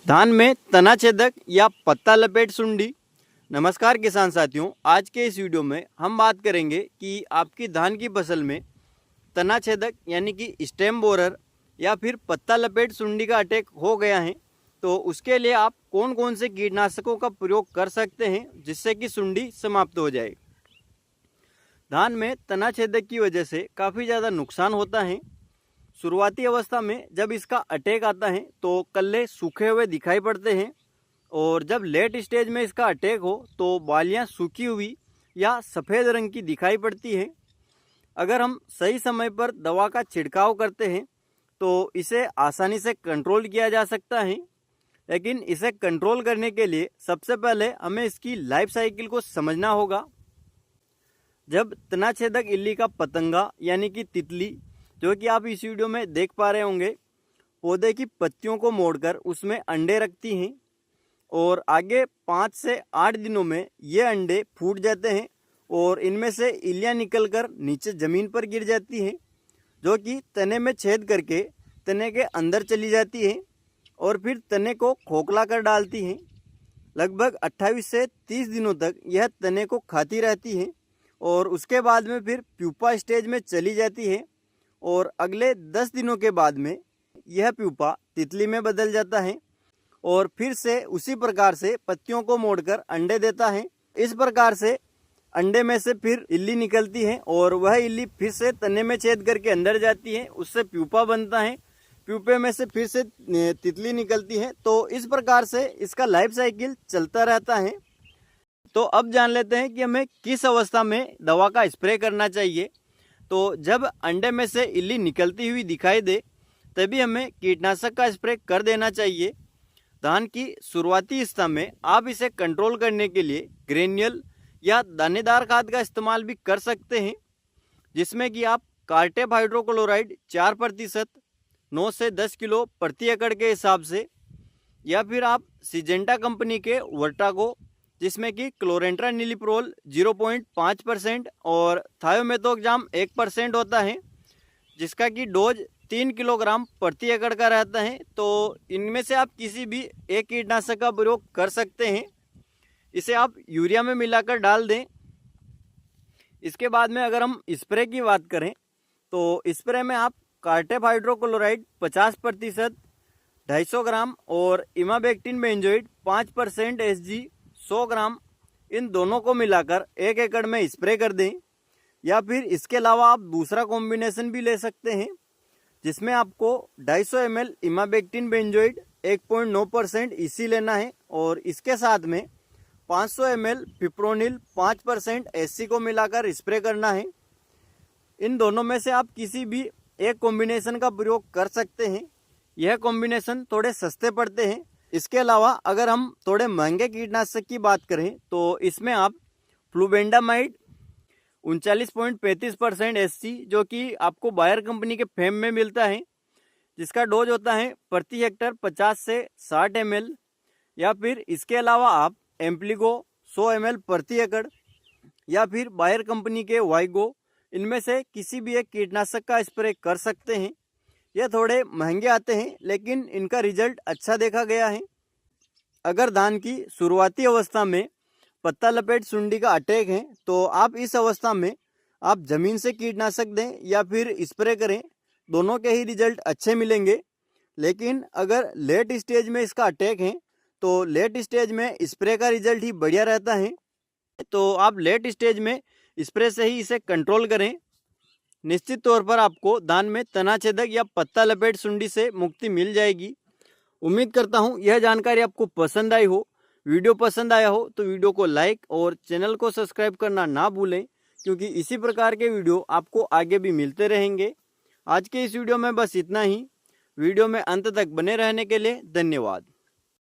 धान में तना छेदक या पत्ता लपेट सुंडी। नमस्कार किसान साथियों, आज के इस वीडियो में हम बात करेंगे कि आपकी धान की फसल में तना छेदक यानी कि स्टेम बोरर या फिर पत्ता लपेट सुंडी का अटैक हो गया है तो उसके लिए आप कौन कौन से कीटनाशकों का प्रयोग कर सकते हैं जिससे कि सुंडी समाप्त हो जाए। धान में तना छेदक की वजह से काफ़ी ज़्यादा नुकसान होता है। शुरुआती अवस्था में जब इसका अटैक आता है तो कल्ले सूखे हुए दिखाई पड़ते हैं और जब लेट स्टेज में इसका अटैक हो तो बालियां सूखी हुई या सफ़ेद रंग की दिखाई पड़ती है। अगर हम सही समय पर दवा का छिड़काव करते हैं तो इसे आसानी से कंट्रोल किया जा सकता है, लेकिन इसे कंट्रोल करने के लिए सबसे पहले हमें इसकी लाइफ साइकिल को समझना होगा। जब तना छेदक इल्ली का पतंगा यानी कि तितली, जो कि आप इस वीडियो में देख पा रहे होंगे, पौधे की पत्तियों को मोड़कर उसमें अंडे रखती हैं और आगे 5 से 8 दिनों में ये अंडे फूट जाते हैं और इनमें से इल्लियाँ निकलकर नीचे ज़मीन पर गिर जाती हैं, जो कि तने में छेद करके तने के अंदर चली जाती हैं और फिर तने को खोखला कर डालती हैं। लगभग 28 से 30 दिनों तक यह तने को खाती रहती हैं और उसके बाद में फिर प्यूपा स्टेज में चली जाती है और अगले 10 दिनों के बाद में यह प्यूपा तितली में बदल जाता है और फिर से उसी प्रकार से पत्तियों को मोड़कर अंडे देता है। इस प्रकार से अंडे में से फिर इल्ली निकलती है और वह इल्ली फिर से तने में छेद करके अंदर जाती है, उससे प्यूपा बनता है, प्यूपे में से फिर से तितली निकलती है। तो इस प्रकार से इसका लाइफ साइकिल चलता रहता है। तो अब जान लेते हैं कि हमें किस अवस्था में दवा का स्प्रे करना चाहिए। तो जब अंडे में से इल्ली निकलती हुई दिखाई दे तभी हमें कीटनाशक का स्प्रे कर देना चाहिए। धान की शुरुआती अवस्था में आप इसे कंट्रोल करने के लिए ग्रेन्युअल या दानेदार खाद का इस्तेमाल भी कर सकते हैं, जिसमें कि आप कार्टेप हाइड्रोक्लोराइड 4% 9 से 10 किलो प्रति एकड़ के हिसाब से, या फिर आप सिजेंटा कंपनी के वर्टागो जिसमें कि क्लोरेंट्रानिलिप्रोल 0.5% और थायोमेथोक्साम 1% होता है, जिसका कि डोज 3 किलोग्राम प्रति एकड़ का रहता है। तो इनमें से आप किसी भी एक कीटनाशक का प्रयोग कर सकते हैं। इसे आप यूरिया में मिलाकर डाल दें। इसके बाद में अगर हम स्प्रे की बात करें तो स्प्रे में आप कार्टेप हाइड्रोक्लोराइड 50% 250 ग्राम और इमाबेक्टिन बेंजोइड 5% SG 100 ग्राम, इन दोनों को मिलाकर 1 एकड़ में स्प्रे कर दें। या फिर इसके अलावा आप दूसरा कॉम्बिनेशन भी ले सकते हैं, जिसमें आपको 250 ml इमाबेक्टिन बेंजोइड 1.9% इसी लेना है और इसके साथ में 500 ml पिप्रोनिल 5% SC को मिलाकर स्प्रे करना है। इन दोनों में से आप किसी भी एक कॉम्बिनेशन का प्रयोग कर सकते हैं। यह कॉम्बिनेशन थोड़े सस्ते पड़ते हैं। इसके अलावा अगर हम थोड़े महंगे कीटनाशक की बात करें तो इसमें आप फ्लूबेंडामाइड 39.35% SC, जो कि आपको बायर कंपनी के फेम में मिलता है, जिसका डोज होता है प्रति हेक्टर 50 से 60 ml, या फिर इसके अलावा आप एम्प्लीगो 100 ml प्रति एकड़ या फिर बायर कंपनी के वाइगो, इनमें से किसी भी एक कीटनाशक का स्प्रे कर सकते हैं। यह थोड़े महंगे आते हैं लेकिन इनका रिजल्ट अच्छा देखा गया है। अगर धान की शुरुआती अवस्था में पत्ता लपेट सुंडी का अटैक है तो आप इस अवस्था में आप ज़मीन से कीटनाशक दें या फिर स्प्रे करें, दोनों के ही रिजल्ट अच्छे मिलेंगे। लेकिन अगर लेट स्टेज में इसका अटैक है तो लेट स्टेज में स्प्रे का रिजल्ट ही बढ़िया रहता है। तो आप लेट स्टेज में स्प्रे से ही इसे कंट्रोल करें। निश्चित तौर पर आपको धान में तना छेदक या पत्ता लपेट सुंडी से मुक्ति मिल जाएगी। उम्मीद करता हूँ यह जानकारी आपको पसंद आई हो। वीडियो पसंद आया हो तो वीडियो को लाइक और चैनल को सब्सक्राइब करना ना भूलें, क्योंकि इसी प्रकार के वीडियो आपको आगे भी मिलते रहेंगे। आज के इस वीडियो में बस इतना ही। वीडियो में अंत तक बने रहने के लिए धन्यवाद।